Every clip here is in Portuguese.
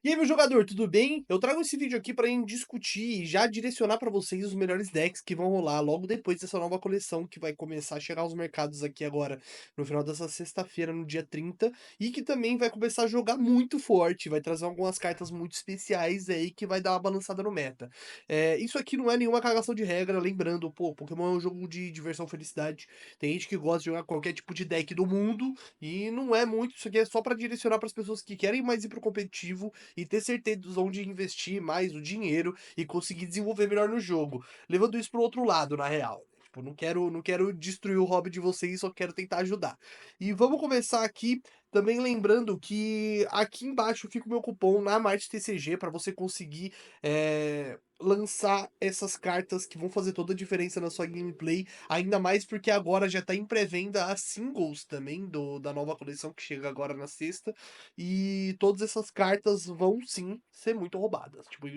E aí, meu jogador, tudo bem? Eu trago esse vídeo aqui para discutir e já direcionar para vocês os melhores decks que vão rolar logo depois dessa nova coleção que vai começar a chegar aos mercados aqui agora no final dessa sexta-feira, no dia 30, e que também vai começar a jogar muito forte, vai trazer algumas cartas muito especiais aí que vai dar uma balançada no meta. Isso aqui não é nenhuma cagação de regra, lembrando, pô, Pokémon é um jogo de diversão e felicidade. Tem gente que gosta de jogar qualquer tipo de deck do mundo e não é muito, isso aqui é só para direcionar para as pessoas que querem mais ir pro competitivo e ter certeza onde investir mais o dinheiro e conseguir desenvolver melhor no jogo. Levando isso pro outro lado, na real. Tipo, não quero destruir o hobby de vocês, só quero tentar ajudar. E vamos começar aqui também lembrando que aqui embaixo fica o meu cupom na Marte TCG para você conseguir lançar essas cartas que vão fazer toda a diferença na sua gameplay. Ainda mais porque agora já tá em pré-venda as singles também da nova coleção que chega agora na sexta. E todas essas cartas vão sim ser muito roubadas. Tipo,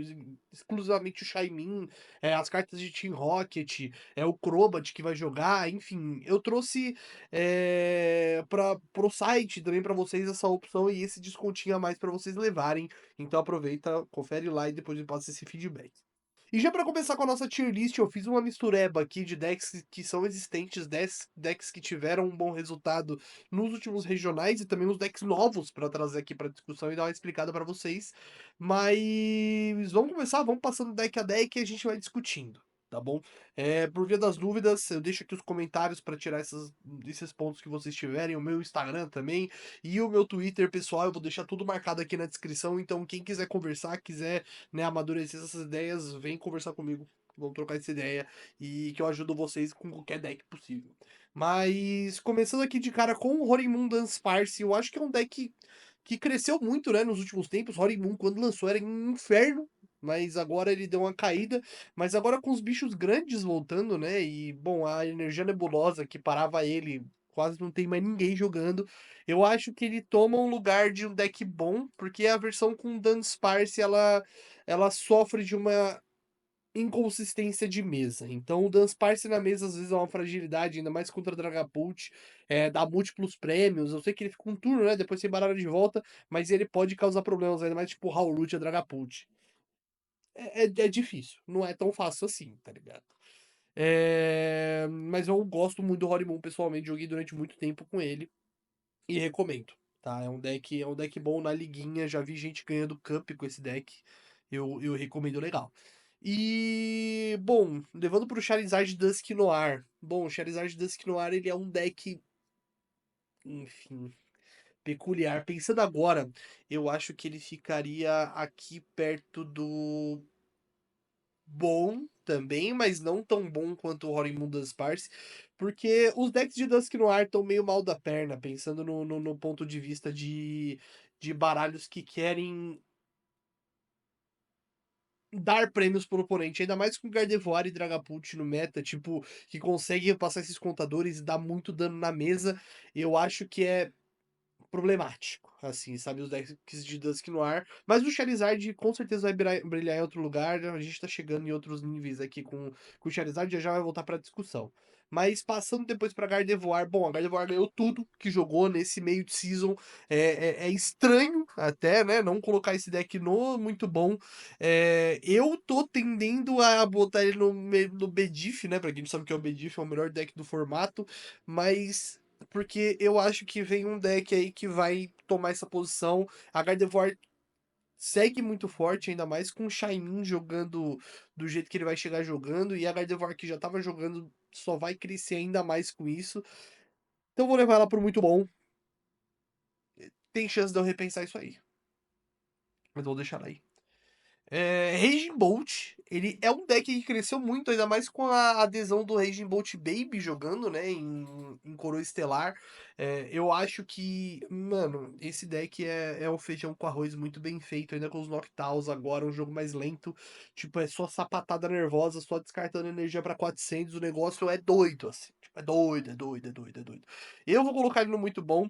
exclusivamente o Shaymin, as cartas de Team Rocket, o Crobat que vai jogar, enfim. Eu trouxe pro site também para vocês essa opção e esse descontinho a mais para vocês levarem. Então aproveita, confere lá e depois me passa esse feedback. E já para começar com a nossa tier list, eu fiz uma mistureba aqui de decks que são existentes, decks que tiveram um bom resultado nos últimos regionais e também os decks novos para trazer aqui para discussão e dar uma explicada para vocês. Mas vamos começar, vamos passando deck a deck e a gente vai discutindo. Tá bom? Por via das dúvidas, eu deixo aqui os comentários para tirar esses pontos que vocês tiverem, o meu Instagram também e o meu Twitter pessoal, eu vou deixar tudo marcado aqui na descrição. Então, quem quiser conversar, quiser amadurecer essas ideias, vem conversar comigo. Vamos trocar essa ideia e que eu ajudo vocês com qualquer deck possível. Mas começando aqui de cara com o Horimoon Dunsparce, eu acho que é um deck que cresceu muito, né, nos últimos tempos. Horimoon, quando lançou, era um inferno, mas agora ele deu uma caída. Mas agora com os bichos grandes voltando, né, e bom, a energia nebulosa que parava ele, quase não tem mais ninguém jogando. Eu acho que ele toma um lugar de um deck bom, porque a versão com Dunsparce, ela sofre de uma inconsistência de mesa. Então o Dunsparce na mesa às vezes é uma fragilidade, ainda mais contra Dragapult, dá múltiplos prêmios. Eu sei que ele fica um turno, né? Depois você embaralha de volta, mas ele pode causar problemas, ainda mais tipo Howlute a Dragapult. É difícil, não é tão fácil assim, tá ligado? Mas eu gosto muito do Horimoon pessoalmente, joguei durante muito tempo com ele. E recomendo, tá? É um deck bom na liguinha, já vi gente ganhando cup com esse deck. Eu recomendo legal. E, bom, levando pro Charizard Dusknoir. Bom, o Charizard Dusknoir, ele é um deck, enfim, peculiar. Pensando agora, eu acho que ele ficaria aqui perto do bom também, mas não tão bom quanto o Horimoon Dunsparce, porque os decks de Dusknoir estão meio mal da perna, pensando no ponto de vista de baralhos que querem dar prêmios pro oponente, ainda mais com Gardevoir e Dragapult no meta, tipo, que consegue passar esses contadores e dar muito dano na mesa, eu acho que é problemático, assim, sabe? Os decks de Dusknoir. Mas o Charizard com certeza vai brilhar em outro lugar. A gente tá chegando em outros níveis aqui com o Charizard, já vai voltar pra discussão. Mas passando depois pra Gardevoir, bom, a Gardevoir ganhou tudo que jogou nesse meio de season. É estranho até, né? Não colocar esse deck no muito bom. Eu tô tendendo a botar ele no Bediff, né? Pra quem não sabe o que é o Bediff, é o melhor deck do formato. Mas porque eu acho que vem um deck aí que vai tomar essa posição. A Gardevoir segue muito forte, ainda mais com o Shaymin jogando do jeito que ele vai chegar jogando, e a Gardevoir que já tava jogando só vai crescer ainda mais com isso. Então vou levar ela pro muito bom. Tem chance de eu repensar isso aí, mas vou deixar ela aí. Raging Bolt, ele é um deck que cresceu muito, ainda mais com a adesão do Raging Bolt Baby jogando, né, em Coroa Estelar. Eu acho que, mano, esse deck é um feijão com arroz muito bem feito, ainda com os Noctowns agora, um jogo mais lento. Tipo, é só sapatada nervosa, só descartando energia pra 400, o negócio é doido, assim. Tipo, é doido, é doido, é doido, é doido. Eu vou colocar ele no muito bom.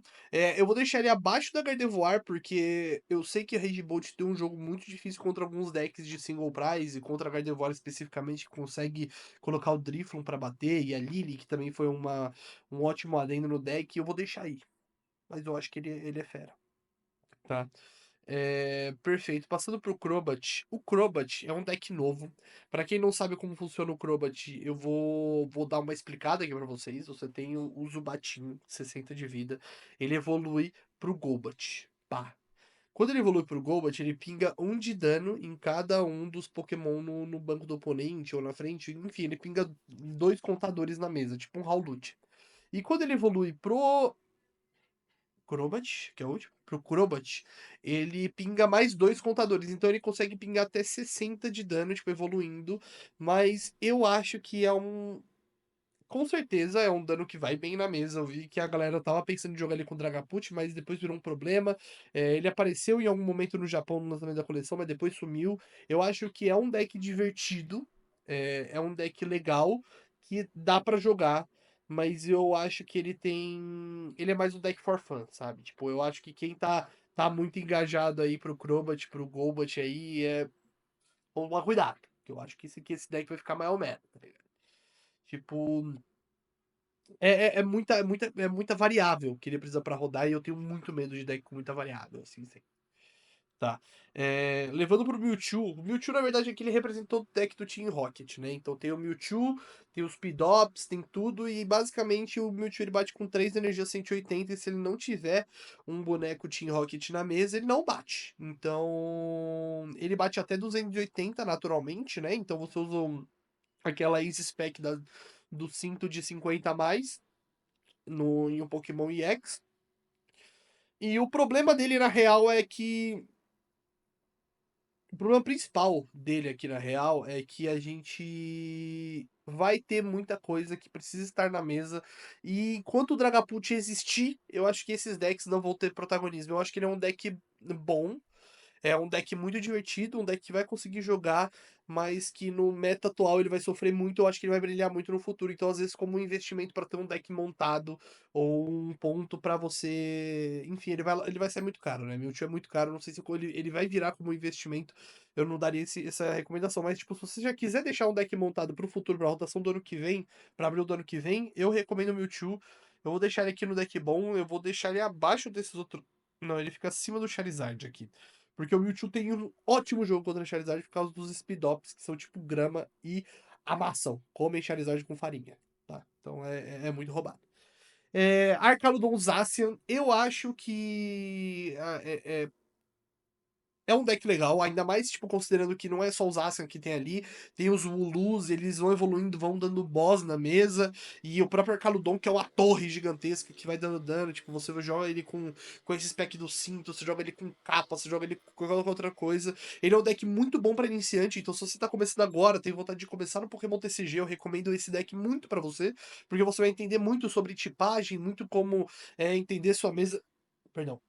Eu vou deixar ele abaixo da Gardevoir, porque eu sei que a Rage Bolt tem um jogo muito difícil contra alguns decks de single prize, e contra a Gardevoir especificamente, que consegue colocar o Drifloon pra bater, e a Lily, que também foi um ótimo adendo no deck, eu vou deixar aí. Mas eu acho que ele é fera, tá? Perfeito. Passando pro Crobat. O Crobat é um deck novo. Pra quem não sabe como funciona o Crobat, eu vou dar uma explicada aqui pra vocês. Você tem o Zubatin, 60 de vida. Ele evolui pro Golbat. Pá. Quando ele evolui pro Golbat, ele pinga 1 de dano em cada um dos Pokémon no banco do oponente ou na frente. Enfim, ele pinga 2 contadores na mesa, tipo um Howlute. E quando ele evolui pro Crobat, que é o último, pro Crobat, ele pinga mais 2 contadores. Então ele consegue pingar até 60 de dano, tipo, evoluindo. Mas eu acho que é um. Com certeza é um dano que vai bem na mesa. Eu vi que a galera tava pensando em jogar ele com Dragapult, mas depois virou um problema. Ele apareceu em algum momento no Japão no lançamento da coleção, mas depois sumiu. Eu acho que é um deck divertido, é um deck legal, que dá pra jogar, mas eu acho que ele tem. Ele é mais um deck for fun, sabe? Tipo, eu acho que quem tá muito engajado aí pro Crobat, pro Golbat aí, tomar cuidado. Porque eu acho que esse deck vai ficar maior meta, tá ligado? Tipo. É muita variável que ele precisa pra rodar e eu tenho muito medo de deck com muita variável, assim, sim. Tá. Levando pro Mewtwo. O Mewtwo, na verdade, aqui ele representou o deck do Team Rocket, né? Então tem o Mewtwo, tem os Speedops, tem tudo. E basicamente o Mewtwo ele bate com 3 energia 180. E se ele não tiver um boneco Team Rocket na mesa, ele não bate. Então. Ele bate até 280 naturalmente, né? Então você usa aquela Ace Spec do cinto de 50 a mais em um Pokémon EX. E o problema dele, na real, é que. O problema principal dele aqui, na real, é que a gente vai ter muita coisa que precisa estar na mesa. E enquanto o Dragapult existir, eu acho que esses decks não vão ter protagonismo. Eu acho que ele é um deck bom. É um deck muito divertido, um deck que vai conseguir jogar, mas que no meta atual ele vai sofrer muito. Eu acho que ele vai brilhar muito no futuro. Então, às vezes, como um investimento para ter um deck montado ou um ponto para você. Enfim, ele vai ser muito caro, né? Mewtwo é muito caro. Não sei se ele vai virar como um investimento. Eu não daria essa recomendação. Mas, tipo, se você já quiser deixar um deck montado para o futuro, para a rotação do ano que vem, para abril do ano que vem, eu recomendo o Mewtwo. Eu vou deixar ele aqui no deck bom. Eu vou deixar ele abaixo desses outros. Não, ele fica acima do Charizard aqui. Porque o Mewtwo tem um ótimo jogo contra Charizard por causa dos Speedops, que são tipo grama e amassam. Comem Charizard com farinha, tá? Então é muito roubado. Arcaludon Zacian, eu acho que é um deck legal, ainda mais, tipo, considerando que não é só os Zacian que tem ali, tem os Wooloos, eles vão evoluindo, vão dando boss na mesa, e o próprio Arcaludon, que é uma torre gigantesca que vai dando dano, tipo, você joga ele com esse spec do cinto, você joga ele com capa, você joga ele com qualquer outra coisa. Ele é um deck muito bom pra iniciante, então se você tá começando agora, tem vontade de começar no Pokémon TCG, eu recomendo esse deck muito pra você, porque você vai entender muito sobre tipagem, muito como entender sua mesa. Perdão.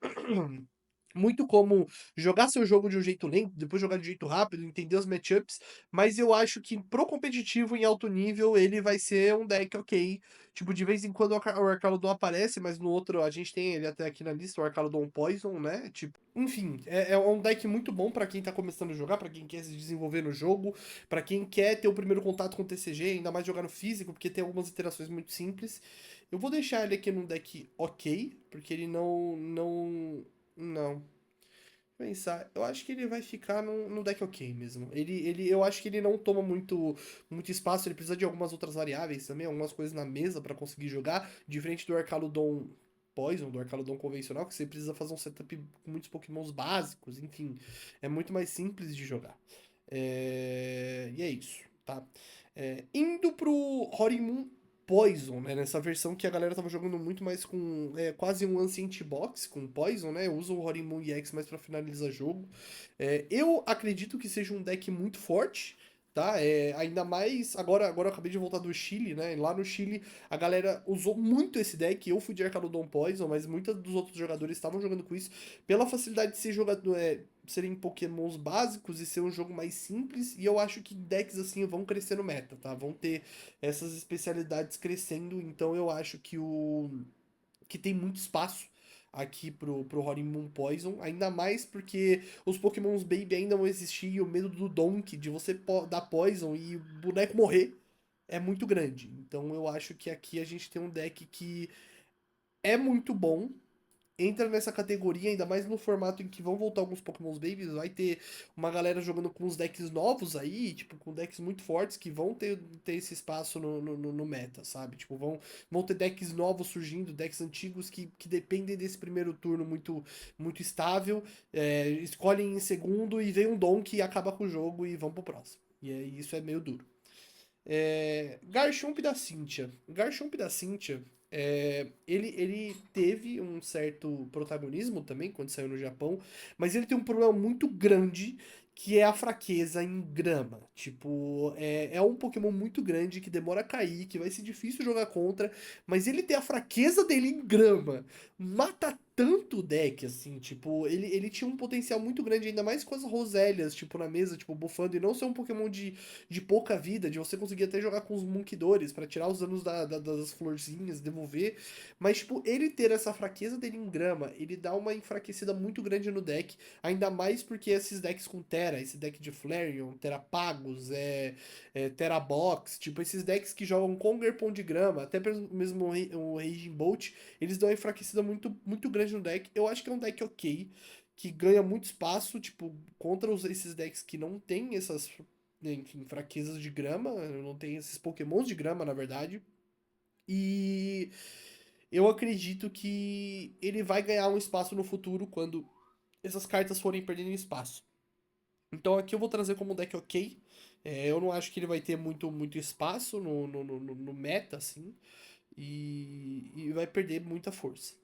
Muito como jogar seu jogo de um jeito lento, depois jogar de um jeito rápido, entender os matchups, mas eu acho que pro competitivo em alto nível ele vai ser um deck ok. Tipo, de vez em quando o Arcaludon aparece, mas no outro a gente tem ele até aqui na lista, o Arcaludon Poison, né? Tipo, enfim, é um deck muito bom pra quem tá começando a jogar, pra quem quer se desenvolver no jogo, pra quem quer ter o primeiro contato com o TCG, ainda mais jogar no físico, porque tem algumas interações muito simples. Eu vou deixar ele aqui num deck ok, porque ele não. Pensar, eu acho que ele vai ficar no deck ok mesmo. Eu acho que ele não toma muito espaço, ele precisa de algumas outras variáveis também, algumas coisas na mesa pra conseguir jogar, diferente do Arcaludon Poison, do Arcaludon convencional, que você precisa fazer um setup com muitos pokémons básicos, enfim, é muito mais simples de jogar. E é isso, tá? Indo pro Horimon Poison, né? Nessa versão que a galera tava jogando muito mais com quase um Ancient Box com Poison, né? Eu uso o Horimon EX mais pra finalizar jogo. Eu acredito que seja um deck muito forte, tá? Ainda mais. Agora eu acabei de voltar do Chile, né? Lá no Chile a galera usou muito esse deck. Eu fui de Arcaludon Poison, mas muitos dos outros jogadores estavam jogando com isso pela facilidade de ser jogador. Serem pokémons básicos e ser um jogo mais simples, e eu acho que decks assim vão crescer no meta, tá? Vão ter essas especialidades crescendo, então eu acho que tem muito espaço aqui pro Horimon Poison, ainda mais porque os Pokémons Baby ainda vão existir e o medo do Donk de você dar Poison e o boneco morrer é muito grande. Então eu acho que aqui a gente tem um deck que é muito bom, entra nessa categoria, ainda mais no formato em que vão voltar alguns Pokémon Babies, vai ter uma galera jogando com uns decks novos aí, tipo, com decks muito fortes que vão ter esse espaço no meta, sabe? Tipo, vão ter decks novos surgindo, decks antigos que dependem desse primeiro turno muito estável, escolhem em segundo e vem um Donk e acaba com o jogo e vão pro próximo. E aí isso é meio duro. Garchomp da Cynthia. Garchomp da Cynthia, ele teve um certo protagonismo também quando saiu no Japão, mas ele tem um problema muito grande que é a fraqueza em grama. Tipo, é um Pokémon muito grande que demora a cair, que vai ser difícil jogar contra, mas ele tem a fraqueza dele em grama. Mata tanto o deck, assim, tipo, ele tinha um potencial muito grande, ainda mais com as Rosélias, tipo, na mesa, tipo, bufando, e não ser um Pokémon de pouca vida, de você conseguir até jogar com os Munkidores pra tirar os danos das florzinhas, devolver. Mas, tipo, ele ter essa fraqueza dele em grama, ele dá uma enfraquecida muito grande no deck. Ainda mais porque esses decks com Terra, esse deck de Flareon, Terapagos, Terabox, tipo, esses decks que jogam com Gerpon de grama, até mesmo o Raging Bolt, eles dão uma enfraquecida muito grande no deck. Eu acho que é um deck ok, que ganha muito espaço, tipo, contra esses decks que não tem essas, enfim, fraquezas de grama, não tem esses pokémons de grama, na verdade. E eu acredito que ele vai ganhar um espaço no futuro quando essas cartas forem perdendo espaço. Então aqui eu vou trazer como um deck ok. Eu não acho que ele vai ter muito espaço no meta, assim. E vai perder muita força.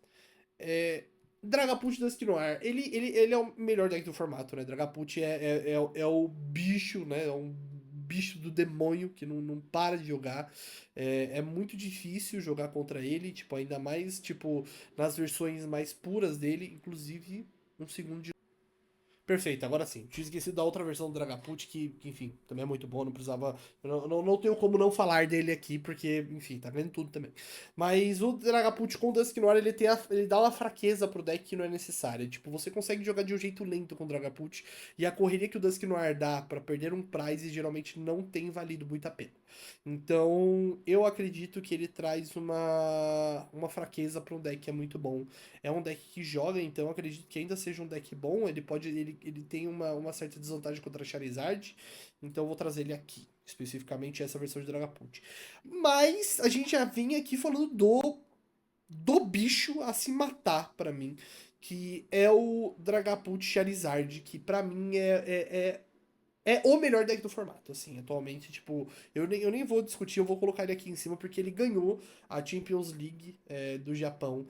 Dragapult Dusknoir, ele é o melhor deck do formato, né? Dragapult é o bicho, né? É um bicho do demônio que não para de jogar. É muito difícil jogar contra ele, tipo, ainda mais, tipo, nas versões mais puras dele, inclusive um segundo de perfeito, agora sim. Tinha esquecido da outra versão do Dragapult, que, enfim, também é muito bom, não precisava. Eu não tenho como não falar dele aqui, porque, enfim, tá vendo tudo também. Mas o Dragapult com o Dusknoir, ele dá uma fraqueza pro deck que não é necessária. Tipo, você consegue jogar de um jeito lento com o Dragapult, e a correria que o Dusknoir dá pra perder um prize geralmente não tem valido muito a pena. Então, eu acredito que ele traz uma fraqueza para um deck que é muito bom. É um deck que joga, então acredito que ainda seja um deck bom. Ele tem uma certa desvantagem contra Charizard, então eu vou trazer ele aqui, especificamente essa versão de Dragapult. Mas a gente já vinha aqui falando do bicho a se matar pra mim, que é o Dragapult Charizard, que pra mim é o melhor deck do formato, assim, atualmente, tipo, eu nem vou discutir, eu vou colocar ele aqui em cima, porque ele ganhou a Champions League do Japão.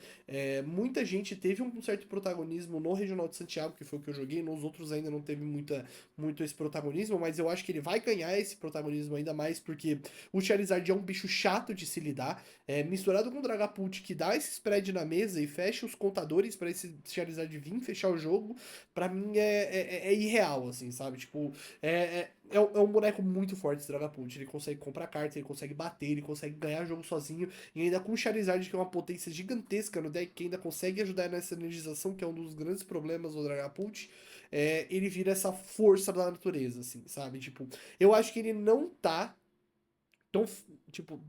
Muita gente teve um certo protagonismo no Regional de Santiago, que foi o que eu joguei, nos outros ainda não teve muito esse protagonismo, mas eu acho que ele vai ganhar esse protagonismo ainda mais, porque o Charizard é um bicho chato de se lidar, misturado com o Dragapult, que dá esse spread na mesa e fecha os contadores para esse Charizard vir fechar o jogo, pra mim é irreal, assim, sabe? Tipo, um boneco muito forte esse Dragapult. Ele consegue comprar carta, ele consegue bater, ele consegue ganhar jogo sozinho. E ainda com o Charizard, que é uma potência gigantesca no deck, que ainda consegue ajudar nessa energização, que é um dos grandes problemas do Dragapult. Ele vira essa força da natureza, assim, sabe? Tipo, eu acho que ele não tá tão, tipo,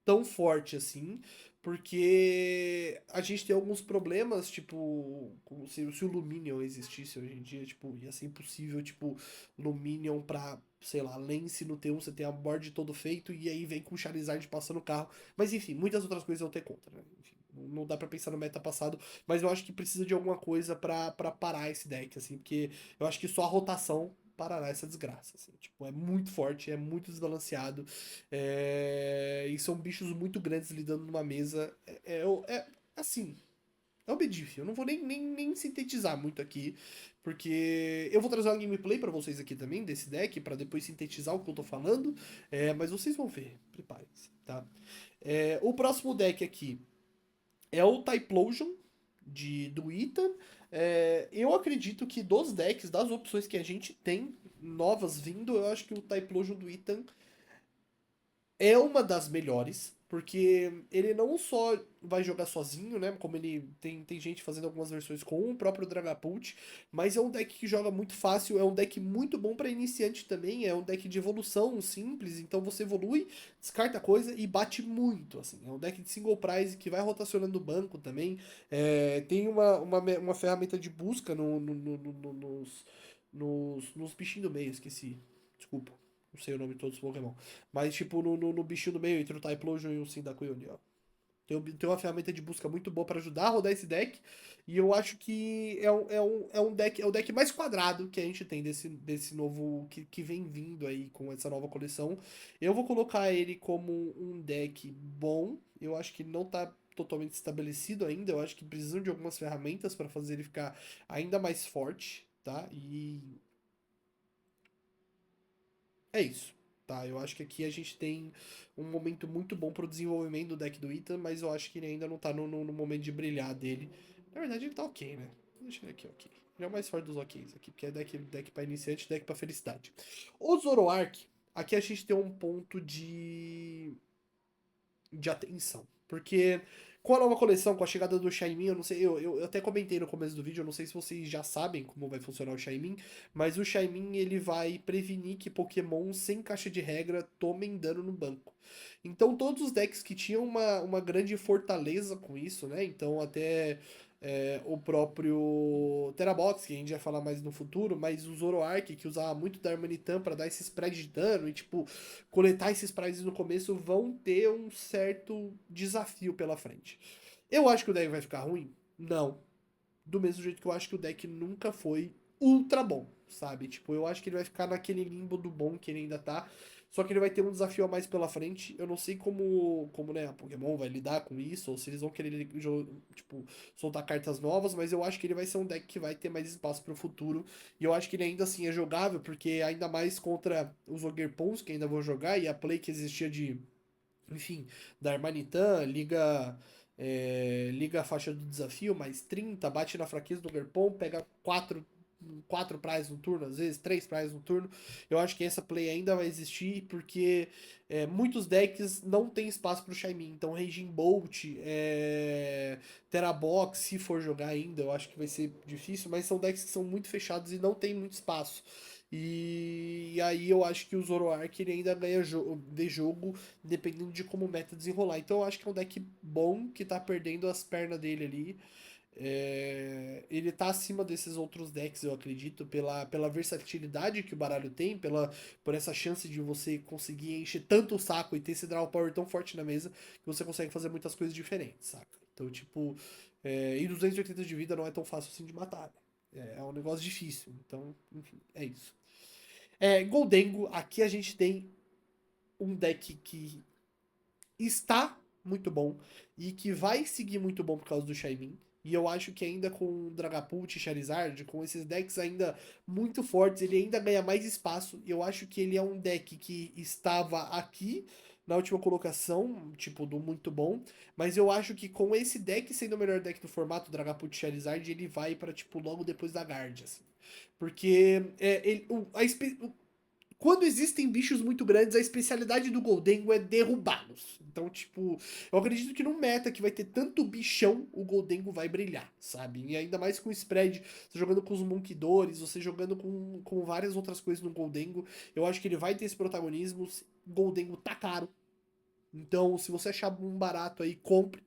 tão forte assim, porque a gente tem alguns problemas, tipo, como se o Luminion existisse hoje em dia, tipo, ia ser impossível, tipo, Luminion pra, sei lá, Lance no T1, você tem a board todo feito, e aí vem com o Charizard passando o carro, mas enfim, muitas outras coisas vão ter contra, né? Enfim, não dá pra pensar no meta passado, mas eu acho que precisa de alguma coisa pra parar esse deck, assim, porque eu acho que só a rotação parará essa desgraça, assim, tipo, é muito forte, é muito desbalanceado, e são bichos muito grandes lidando numa mesa. Assim, é o Bediff. Eu não vou nem sintetizar muito aqui, porque eu vou trazer uma gameplay pra vocês aqui também desse deck, pra depois sintetizar o que eu tô falando. Mas vocês vão ver, preparem-se, tá? O próximo deck aqui é o Typhlosion do Ethan. Eu acredito que dos decks, das opções que a gente tem novas vindo, eu acho que o Typhlosion do Ethan é uma das melhores. porque ele não só vai jogar sozinho, né? Como ele tem gente fazendo algumas versões com o próprio Dragapult, mas é um deck que joga muito fácil, é um deck muito bom para iniciante também, é um deck de evolução simples, então você evolui, descarta coisa e bate muito, assim. É um deck de single prize que vai rotacionando o banco também. Tem uma ferramenta de busca nos bichinhos do meio, esqueci. Desculpa. Não sei o nome de todos os Pokémon. Mas, tipo, no bichinho do meio, entre o Typhlosion e o Cyndaquil ali, ó. Tem uma ferramenta de busca muito boa pra ajudar a rodar esse deck. E eu acho que é o deck mais quadrado que a gente tem desse novo. Que vem vindo aí com essa nova coleção. Eu vou colocar ele como um deck bom. Eu acho que não tá totalmente estabelecido ainda. Eu acho que precisam de algumas ferramentas para fazer ele ficar ainda mais forte, tá? E é isso, tá? Eu acho que aqui a gente tem um momento muito bom pro desenvolvimento do deck do Ethan, mas eu acho que ele ainda não tá no momento de brilhar dele. Na verdade, ele tá ok, né? Deixa ele aqui, ok. Ele é o mais forte dos oks aqui, porque é deck pra iniciante, deck pra felicidade. O Zoroark, aqui a gente tem um ponto de atenção. Porque com a nova coleção, com a chegada do Shaymin, eu não sei, eu até comentei no começo do vídeo, eu não sei se vocês já sabem como vai funcionar o Shaymin, mas o Shaymin ele vai prevenir que Pokémon sem caixa de regra tomem dano no banco. Então todos os decks que tinham uma grande fortaleza com isso, né? Então até o próprio Terabox, que a gente vai falar mais no futuro, mas o Zoroark, que usava muito da Darmanitan pra dar esse spread de dano e tipo coletar esses prizes no começo vão ter um certo desafio pela frente. Eu acho que o deck vai ficar ruim? Não. Do mesmo jeito que eu acho que o deck nunca foi ultra bom, sabe? Tipo, eu acho que ele vai ficar naquele limbo do bom que ele ainda tá. Só que ele vai ter um desafio a mais pela frente. Eu não sei como né, a Pokémon vai lidar com isso, ou se eles vão querer, tipo, soltar cartas novas, mas eu acho que ele vai ser um deck que vai ter mais espaço pro futuro. E eu acho que ele ainda assim é jogável, porque ainda mais contra os Ogerpons, que ainda vão jogar, e a play que existia de, enfim, da Armanitan, liga a faixa do desafio, mais 30 bate na fraqueza do Gerpon, pega quatro prizes no turno, às vezes 3 prizes no turno. Eu acho que essa play ainda vai existir, porque muitos decks não tem espaço pro Shaymin. Então, Raging Bolt, Terabox, se for jogar ainda, eu acho que vai ser difícil, mas são decks que são muito fechados e não tem muito espaço. E aí eu acho que o Zoroark ele ainda ganha de jogo dependendo de como o meta desenrolar. Então eu acho que é um deck bom que tá perdendo as pernas dele ali. Ele tá acima desses outros decks, eu acredito, pela versatilidade que o baralho tem, por essa chance de você conseguir encher tanto o saco e ter esse draw power tão forte na mesa que você consegue fazer muitas coisas diferentes, saca? Então, tipo, e 280 de vida não é tão fácil assim de matar, né? É um negócio difícil. Então, enfim, é isso. Goldengo, aqui a gente tem um deck que está muito bom e que vai seguir muito bom por causa do Shaymin. E eu acho que ainda com Dragapult e Charizard, com esses decks ainda muito fortes, ele ainda ganha mais espaço. Eu acho que ele é um deck que estava aqui na última colocação, tipo, do muito bom. Mas eu acho que com esse deck sendo o melhor deck do formato, Dragapult e Charizard, ele vai para tipo, logo depois da Guard, assim. Porque quando existem bichos muito grandes, a especialidade do Goldengo é derrubá-los. Então, tipo, eu acredito que num meta que vai ter tanto bichão, o Goldengo vai brilhar, sabe? E ainda mais com spread, você jogando com os Monkidores, você jogando com várias outras coisas no Goldengo, eu acho que ele vai ter esse protagonismo. Goldengo tá caro. Então, se você achar um barato aí, compre,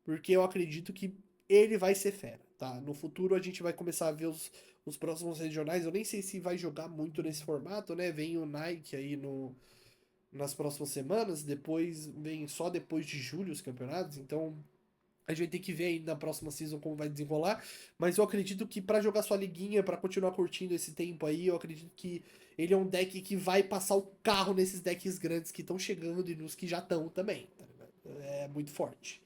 porque eu acredito que ele vai ser fera, tá? No futuro a gente vai começar a ver os próximos regionais. Eu nem sei se vai jogar muito nesse formato, né? Vem o Nike aí nas próximas semanas, depois vem só depois de julho os campeonatos, então a gente vai ter que ver aí na próxima season como vai desenrolar, mas eu acredito que pra jogar sua liguinha, pra continuar curtindo esse tempo aí, eu acredito que ele é um deck que vai passar o carro nesses decks grandes que estão chegando e nos que já estão também, tá ligado? É muito forte.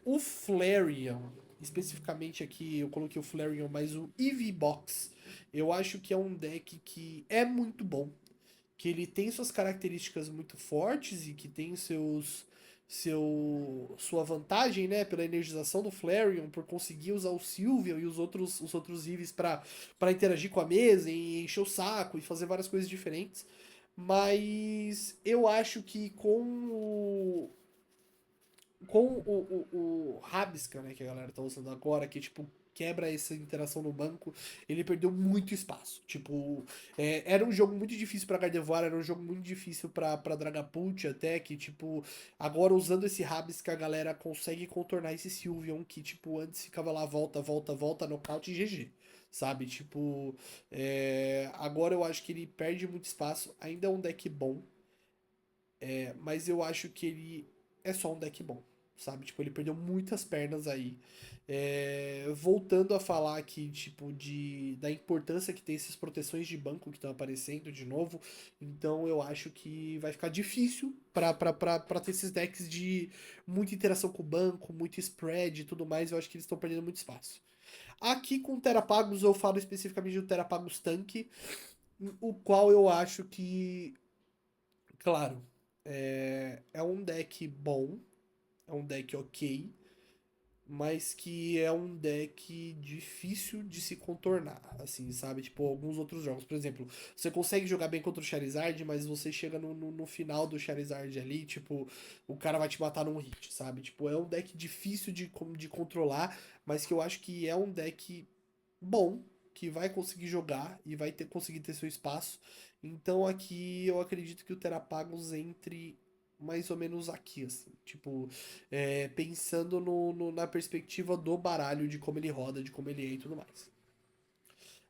O Flareon, especificamente aqui eu coloquei o Flareon, mas o EV Box, eu acho que é um deck que é muito bom, que ele tem suas características muito fortes e que tem sua vantagem, né, pela energização do Flareon, por conseguir usar o Sylveon e os outros Eevees para interagir com a mesa e encher o saco e fazer várias coisas diferentes. Mas eu acho que com o Rabisca, né, que a galera tá usando agora, que, tipo, quebra essa interação no banco, ele perdeu muito espaço. Tipo, era um jogo muito difícil pra Gardevoir, era um jogo muito difícil pra Dragapult até, que, tipo, agora usando esse Rabisca, a galera consegue contornar esse Sylveon, que, tipo, antes ficava lá, volta, volta, volta, nocaute e GG. Sabe, tipo, agora eu acho que ele perde muito espaço. Ainda é um deck bom, mas eu acho que ele é só um deck bom, sabe? Tipo, ele perdeu muitas pernas aí. Voltando a falar aqui, tipo, da importância que tem essas proteções de banco que estão aparecendo de novo. Então eu acho que vai ficar difícil pra ter esses decks de muita interação com o banco, muito spread e tudo mais. Eu acho que eles estão perdendo muito espaço. Aqui com o Terapagos eu falo especificamente do Terapagos Tanque, o qual eu acho que, claro, é um deck bom, é um deck ok, mas que é um deck difícil de se contornar, assim, sabe? Tipo, alguns outros jogos. Por exemplo, você consegue jogar bem contra o Charizard, mas você chega no final do Charizard ali, tipo, o cara vai te matar num hit, sabe? Tipo, é um deck difícil de controlar, mas que eu acho que é um deck bom, que vai conseguir jogar e vai conseguir ter seu espaço. Então aqui eu acredito que o Terapagos entre mais ou menos aqui, assim. Tipo, pensando na perspectiva do baralho, de como ele roda, de como ele é e tudo mais.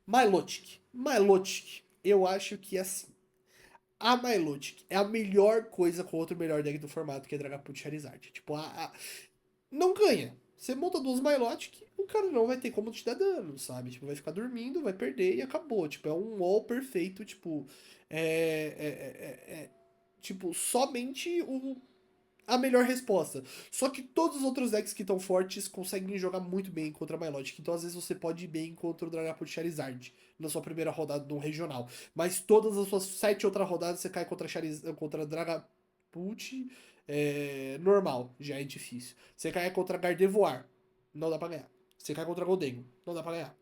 Milotic. Milotic, eu acho que assim. A Milotic é a melhor coisa contra o melhor deck do formato, que é Dragapult Charizard. Tipo, não ganha. Você monta duas Milotic, o cara não vai ter como te dar dano, sabe? Tipo, vai ficar dormindo, vai perder e acabou. Tipo, é um wall perfeito, tipo. Tipo, somente a melhor resposta. Só que todos os outros decks que estão fortes conseguem jogar muito bem contra a Milotic. Então, às vezes, você pode ir bem contra o Dragapult Charizard na sua primeira rodada no regional. Mas todas as suas 7 outras rodadas você cai contra Dragapult normal. Já é difícil. Você cai contra Gardevoir. Não dá pra ganhar. Você cai contra Goldengo. Não dá pra ganhar.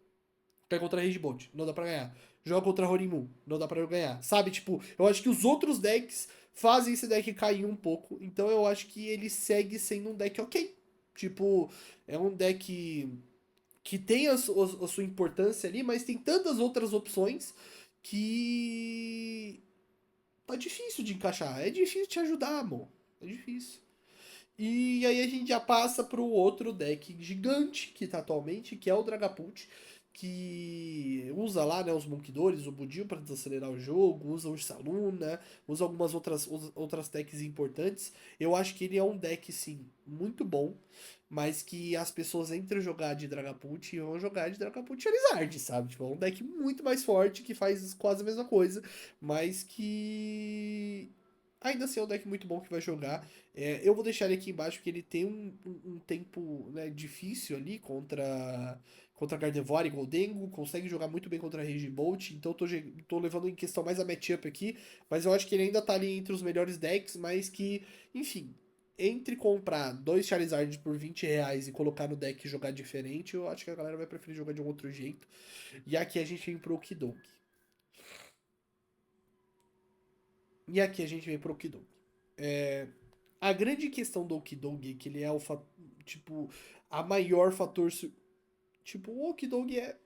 Cai contra Regebolt, não dá pra ganhar. Joga contra Horimu, não dá pra ganhar. Sabe, tipo, eu acho que os outros decks fazem esse deck cair um pouco. Então eu acho que ele segue sendo um deck ok. Tipo, é um deck que tem a sua importância ali, mas tem tantas outras opções que tá difícil de encaixar. É difícil te ajudar, amor. É difícil. E aí a gente já passa pro outro deck gigante que tá atualmente, que é o Dragapult, que usa lá, né, os Monkidores, o Budil para desacelerar o jogo, usa o Ursaluna, usa algumas outras decks importantes. Eu acho que ele é um deck, sim, muito bom, mas que as pessoas entre jogar de Dragapult e vão jogar de Dragapult Charizard, sabe? Tipo, é um deck muito mais forte, que faz quase a mesma coisa, mas que ainda assim é um deck muito bom que vai jogar. Eu vou deixar ele aqui embaixo porque ele tem um tempo, né, difícil ali contra Gardevoir e Goldengo, consegue jogar muito bem contra Regimolt, então tô levando em questão mais a matchup aqui, mas eu acho que ele ainda tá ali entre os melhores decks, mas que, enfim, entre comprar dois Charizard por R$ 20 e colocar no deck e jogar diferente, eu acho que a galera vai preferir jogar de um outro jeito. E aqui a gente vem pro Okidong. E aqui a gente vem pro Okidong. A grande questão do Okidong é que ele é tipo, a maior fator. Tipo, o Okidong é,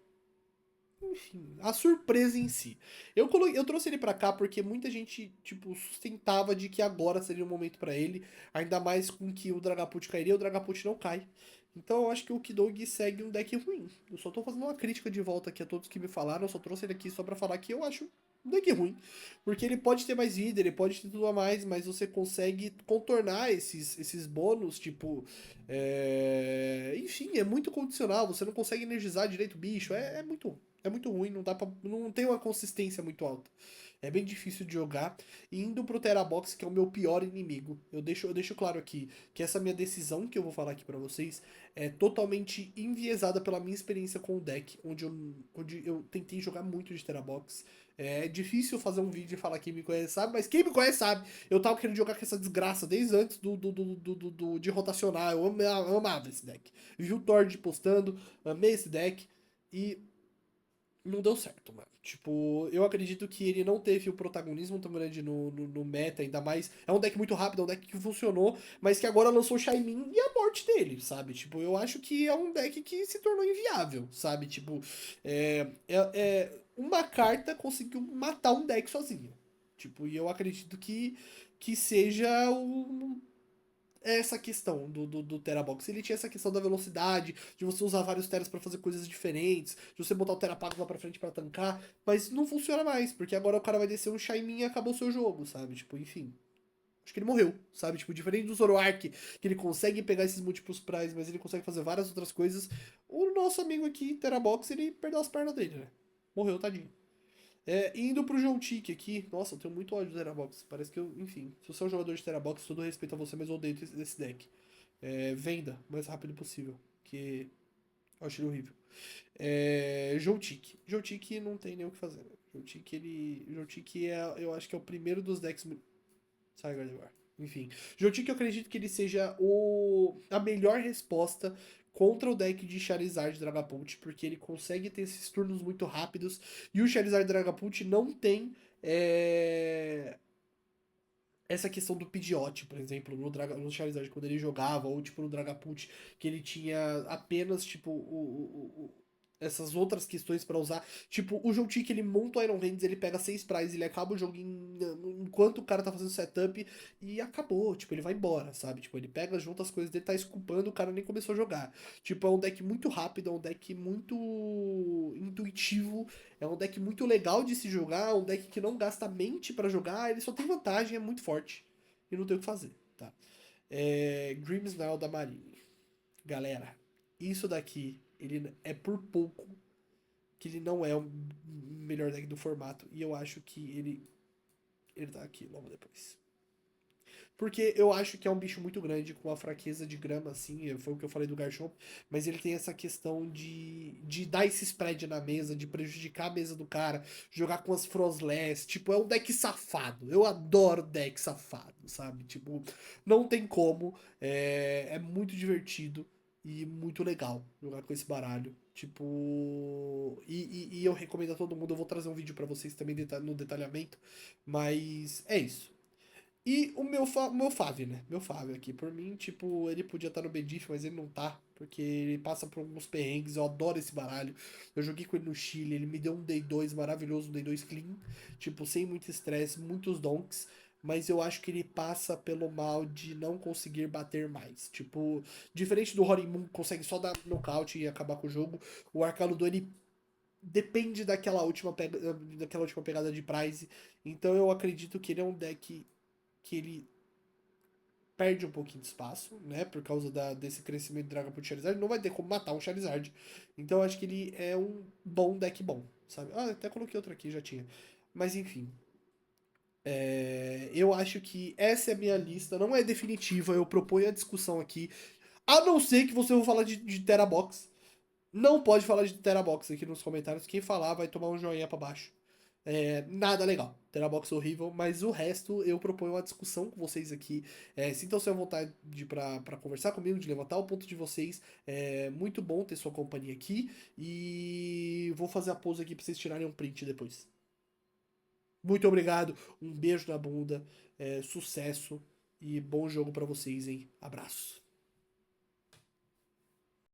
enfim, a surpresa em si. Eu trouxe ele pra cá porque muita gente, tipo, sustentava de que agora seria o momento pra ele, ainda mais com que o Dragapult cairia, o Dragapult não cai. Então eu acho que o Okidong segue um deck ruim. Eu só tô fazendo uma crítica de volta aqui a todos que me falaram, eu só trouxe ele aqui só pra falar que eu acho um deck ruim. Porque ele pode ter mais vida, ele pode ter tudo a mais, mas você consegue contornar esses bônus, tipo. Enfim, é muito condicional, você não consegue energizar direito o bicho, é muito ruim, não tem uma consistência muito alta. É bem difícil de jogar. E indo pro Terabox, que é o meu pior inimigo, eu deixo claro aqui que essa minha decisão que eu vou falar aqui pra vocês é totalmente enviesada pela minha experiência com o deck, onde eu tentei jogar muito de Terabox. É difícil fazer um vídeo e falar quem me conhece sabe, mas quem me conhece sabe. Eu tava querendo jogar com essa desgraça desde antes de rotacionar. Eu amava esse deck. Vi o Tord postando, amei esse deck e não deu certo, mano. Tipo, eu acredito que ele não teve o protagonismo tão grande no meta, ainda mais. É um deck muito rápido, é um deck que funcionou, mas que agora lançou o Shaymin e a morte dele, sabe? Tipo, eu acho que é um deck que se tornou inviável, sabe? Tipo, uma carta conseguiu matar um deck sozinha. Tipo, e eu acredito que seja essa questão do Terabox. Ele tinha essa questão da velocidade, de você usar vários Teras pra fazer coisas diferentes, de você botar o Terapago lá pra frente pra tancar, mas não funciona mais, porque agora o cara vai descer um Shaymin e acabou o seu jogo, sabe? Tipo, enfim. Acho que ele morreu, sabe? Tipo, diferente do Zoroark, que ele consegue pegar esses múltiplos prize, mas ele consegue fazer várias outras coisas, o nosso amigo aqui, Terabox, ele perdeu as pernas dele, né? Morreu, tadinho. Indo pro Jontic aqui, nossa, eu tenho muito ódio do Terabox. Parece que eu, enfim, se você é um jogador de Terabox, todo respeito a você, mas eu odeio esse deck. Venda o mais rápido possível, que eu acho ele horrível. Joltik. Joltik não tem nem o que fazer. Né? Joltik eu acho que é o primeiro dos decks. Sai, Gardevoir. Enfim, Joltik eu acredito que ele seja a melhor resposta contra o deck de Charizard Dragapult, porque ele consegue ter esses turnos muito rápidos e o Charizard Dragapult não tem essa questão do Pidgeot, por exemplo, no Charizard, quando ele jogava, ou tipo no Dragapult, que ele tinha apenas, tipo, essas outras questões pra usar. Tipo, o Joltik, ele monta o Iron Hands, ele pega 6 prizes, ele acaba o jogo enquanto o cara tá fazendo setup e acabou. Tipo, ele vai embora, sabe? Tipo, ele pega, junta as coisas dele, tá escupando, o cara nem começou a jogar. Tipo, é um deck muito rápido, é um deck muito intuitivo, é um deck muito legal de se jogar, um deck que não gasta mente pra jogar, ele só tem vantagem, é muito forte. E não tem o que fazer, tá? Grimmsnarl da Marine. Galera, isso daqui, ele é por pouco que ele não é o melhor deck do formato. E eu acho que ele tá aqui logo depois. Porque eu acho que é um bicho muito grande, com uma fraqueza de grama, assim, foi o que eu falei do Garchomp, mas ele tem essa questão de dar esse spread na mesa, de prejudicar a mesa do cara, jogar com as Frozless, tipo, é um deck safado. Eu adoro deck safado, sabe? Tipo, não tem como, é muito divertido e muito legal jogar com esse baralho. Tipo, e eu recomendo a todo mundo, eu vou trazer um vídeo pra vocês também no detalhamento, mas é isso. E o meu Fave, né? Meu Fave aqui. Por mim, tipo, ele podia estar no Bediff, mas ele não tá. Porque ele passa por alguns perrengues. Eu adoro esse baralho. Eu joguei com ele no Chile. Ele me deu um Day 2 maravilhoso, um Day 2 clean. Tipo, sem muito estresse, muitos donks. Mas eu acho que ele passa pelo mal de não conseguir bater mais. Tipo, diferente do Horimun, que consegue só dar nocaute e acabar com o jogo. O Arcaludo, ele depende daquela última pegada de prize. Então eu acredito que ele é um deck que ele perde um pouquinho de espaço, né? Por causa desse crescimento de Dragapult Charizard. Não vai ter como matar um Charizard. Então eu acho que ele é um bom deck bom, sabe? Ah, até coloquei outro aqui, já tinha. Mas enfim. Eu acho que essa é a minha lista. Não é definitiva, eu proponho a discussão aqui. A não ser que você for falar de Terabox. Não pode falar de Terabox aqui nos comentários. Quem falar vai tomar um joinha pra baixo. Nada legal. Terabox horrível, mas o resto eu proponho uma discussão com vocês aqui. Sintam-se à vontade para conversar comigo, de levantar o ponto de vocês. É muito bom ter sua companhia aqui. E vou fazer a pose aqui para vocês tirarem um print depois. Muito obrigado, um beijo na bunda, sucesso e bom jogo para vocês, hein? Abraço.